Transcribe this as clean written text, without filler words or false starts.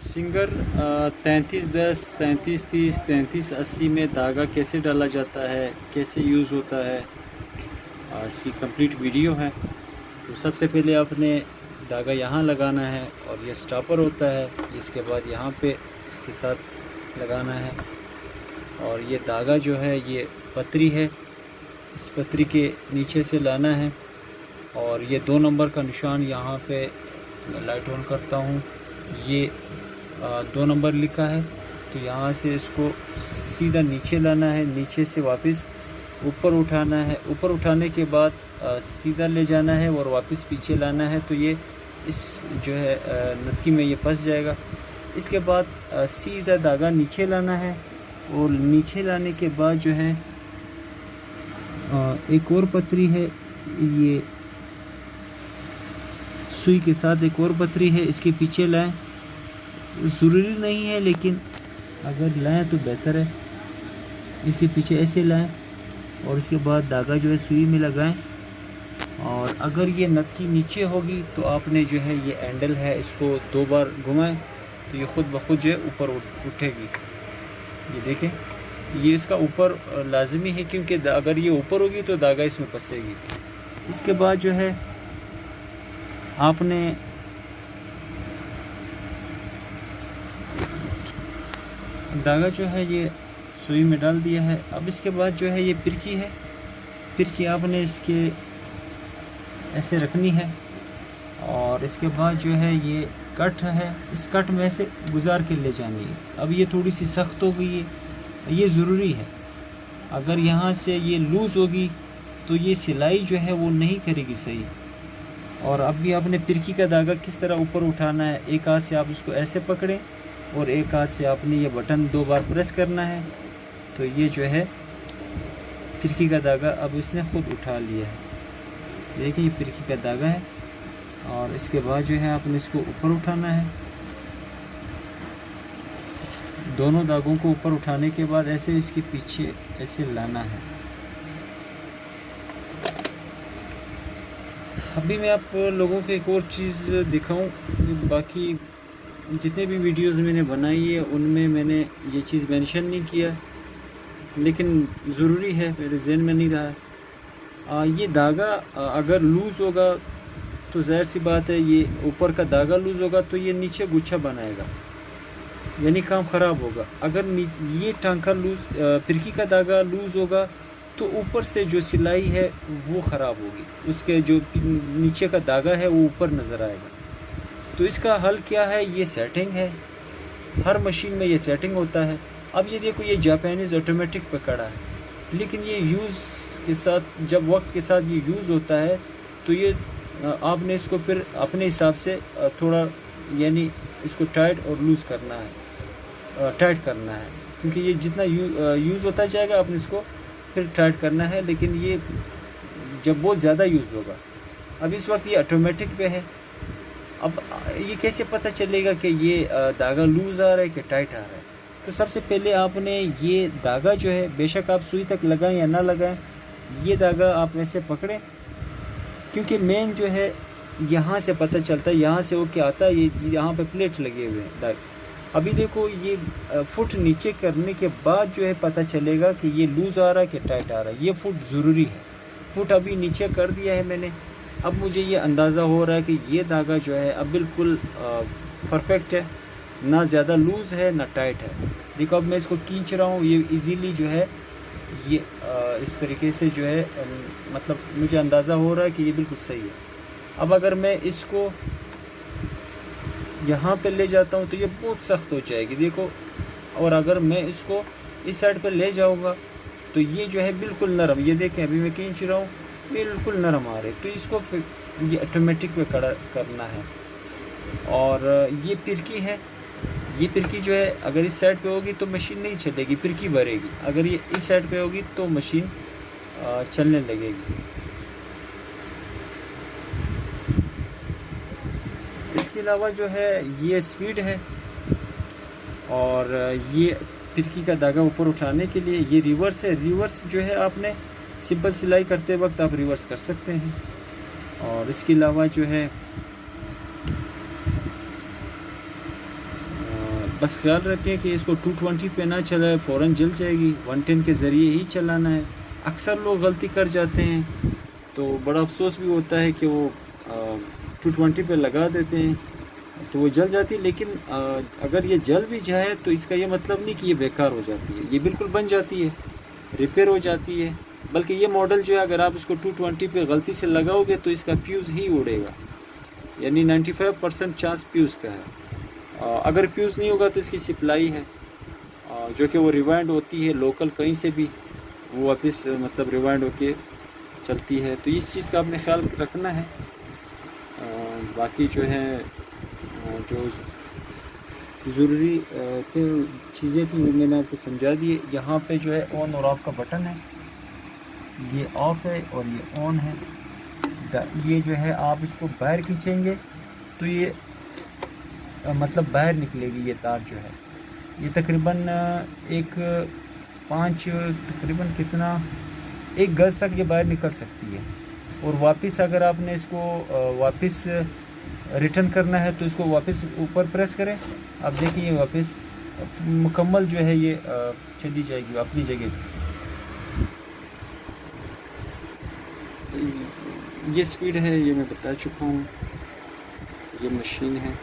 Singer 3310, 3330, 3380 में धागा कैसे डाला जाता है, कैसे यूज़ होता है, इसकी कंप्लीट वीडियो है। तो सबसे पहले आपने धागा यहाँ लगाना है और ये स्टॉपर होता है, इसके बाद यहाँ पे इसके साथ लगाना है। और ये धागा जो है ये पतरी है, इस पतरी के नीचे से लाना है और ये 2 नंबर का निशान यहाँ पे मैं लाइट ऑन करता हूँ, ये 2 नंबर लिखा है। तो यहाँ से इसको सीधा नीचे लाना है, नीचे से वापस ऊपर उठाना है, ऊपर उठाने के बाद सीधा ले जाना है और वापस पीछे लाना है। तो ये इस जो है नतकी में ये फंस जाएगा। इसके बाद सीधा धागा नीचे लाना है और नीचे लाने के बाद जो है एक और पतरी है, ये सुई के साथ एक और पतरी है, इसके पीछे लाएं। ज़रूरी नहीं है लेकिन अगर लाएं तो बेहतर है। इसके पीछे ऐसे लाएं और इसके बाद धागा जो है सुई में लगाएं। और अगर ये नतकी नीचे होगी तो आपने जो है ये हैंडल है, इसको 2 बार घुमाएं तो ये ख़ुद ब खुद जो है ऊपर उठेगी। ये देखें, ये इसका ऊपर लाजमी है क्योंकि अगर ये ऊपर होगी तो धागा इसमें फंसेगी। इसके बाद जो है आपने धागा जो है ये सुई में डाल दिया है। अब इसके बाद जो है ये फिरकी है, फिरकी आपने इसके ऐसे रखनी है और इसके बाद जो है ये कट है, इस कट में से गुजार के ले जानी है। अब ये थोड़ी सी सख्त हो गई है, ये ज़रूरी है। अगर यहाँ से ये लूज़ होगी तो ये सिलाई जो है वो नहीं करेगी सही। और अब भी आपने फिरकी का धागा किस तरह ऊपर उठाना है, एक हाथ से आप इसको ऐसे पकड़ें और एक हाथ से आपने ये बटन 2 बार प्रेस करना है। तो ये जो है फिरकी का धागा अब इसने ख़ुद उठा लिया है। देखिए ये फिरकी का धागा है और इसके बाद जो है आपने इसको ऊपर उठाना है। दोनों धागों को ऊपर उठाने के बाद ऐसे इसके पीछे ऐसे लाना है। अभी मैं आप लोगों को एक और चीज़ दिखाऊं। बाकी जितने भी वीडियोस मैंने बनाई है उनमें मैंने ये चीज़ मेंशन नहीं किया, लेकिन ज़रूरी है, मेरे ज़हन में नहीं रहा। ये धागा अगर लूज़ होगा तो ज़ाहिर सी बात है, ये ऊपर का धागा लूज़ होगा तो ये नीचे गुच्छा बनाएगा, यानी काम ख़राब होगा। अगर ये टांका लूज़ फिरकी का धागा लूज़ होगा तो ऊपर से जो सिलाई है वो ख़राब होगी, उसके जो नीचे का धागा है वो ऊपर नज़र आएगा। तो इसका हल क्या है, ये सेटिंग है, हर मशीन में ये सेटिंग होता है। अब ये देखो, ये जापानीज़ ऑटोमेटिक पे खड़ा है, लेकिन ये यूज़ के साथ, जब वक्त के साथ ये यूज़ होता है तो ये आपने इसको फिर अपने हिसाब से थोड़ा यानी इसको टाइट और लूज़ करना है, टाइट करना है, क्योंकि ये जितना यूज़ होता जाएगा आपने इसको फिर टाइट करना है। लेकिन ये जब बहुत ज़्यादा यूज़ होगा, अब इस वक्त ये ऑटोमेटिक पे है। अब ये कैसे पता चलेगा कि ये धागा लूज़ आ रहा है कि टाइट आ रहा है? तो सबसे पहले आपने ये धागा जो है, बेशक आप सुई तक लगाएं या ना लगाएं, ये धागा आप ऐसे पकड़ें, क्योंकि मेन जो है यहाँ से पता चलता है, यहाँ से वो क्या आता है, ये यहाँ पे प्लेट लगे हुए हैं धागे। अभी देखो ये फुट नीचे करने के बाद जो है पता चलेगा कि ये लूज़ आ रहा है कि टाइट आ रहा है। ये फुट ज़रूरी है, फुट अभी नीचे कर दिया है मैंने। अब मुझे ये अंदाज़ा हो रहा है कि ये धागा जो है अब बिल्कुल परफेक्ट है, ना ज़्यादा लूज़ है ना टाइट है। देखो अब मैं इसको खींच रहा हूँ, ये इजीली जो है ये इस तरीके से जो है मतलब मुझे अंदाज़ा हो रहा है कि ये बिल्कुल सही है। अब अगर मैं इसको यहाँ पे ले जाता हूँ तो ये बहुत सख्त हो जाएगी, देखो। और अगर मैं इसको इस साइड पे ले जाऊँगा तो ये जो है बिल्कुल नरम, ये देखें अभी मैं खींच रहा हूँ बिल्कुल नरम आ रहे। तो इसको फिर ये ऑटोमेटिक पे खड़ा करना है। और ये फिरकी है, ये फिरकी जो है अगर इस साइड पे होगी तो मशीन नहीं चलेगी, फिरकी भरेगी। अगर ये इस साइड पे होगी तो मशीन चलने लगेगी। इसके अलावा जो है ये स्पीड है और ये फिरकी का धागा ऊपर उठाने के लिए ये रिवर्स है। रिवर्स जो है आपने सिंपल सिलाई करते वक्त आप रिवर्स कर सकते हैं। और इसके अलावा जो है बस ख्याल रखें कि इसको 220 पे ना चलाए, फ़ौरन जल जाएगी। 110 के ज़रिए ही चलाना है। अक्सर लोग गलती कर जाते हैं तो बड़ा अफसोस भी होता है कि वो 220 पे लगा देते हैं तो वो जल जाती है। लेकिन अगर ये जल भी जाए तो इसका ये मतलब नहीं कि ये बेकार हो जाती है, ये बिल्कुल बन जाती है, रिपेयर हो जाती है। बल्कि ये मॉडल जो है अगर आप इसको 220 पे गलती से लगाओगे तो इसका फ्यूज़ ही उड़ेगा, यानी 95% चांस फ्यूज़ का है। अगर फ्यूज़ नहीं होगा तो इसकी सप्लाई है जो कि वो रिवाइंड होती है लोकल कहीं से भी, वो वापस मतलब रिवाइंड होके चलती है। तो इस चीज़ का आपने ख्याल रखना है। बाकी जो है जो ज़रूरी चीज़ें थी वो मैंने आपको समझा दी। यहाँ पे जो है ऑन और ऑफ़ का बटन है, ये ऑफ़ है और ये ऑन है। ये जो है आप इसको बाहर खींचेंगे तो ये मतलब बाहर निकलेगी ये तार जो है। ये तकरीबन तकरीबन कितना 1 गज तक ये बाहर निकल सकती है। और वापस अगर आपने इसको वापस रिटर्न करना है तो इसको वापस ऊपर प्रेस करें, आप देखिए वापस मुकम्मल जो है ये चली जाएगी अपनी जगह। ये स्पीड है, ये मैं बता चुका हूँ, ये मशीन है।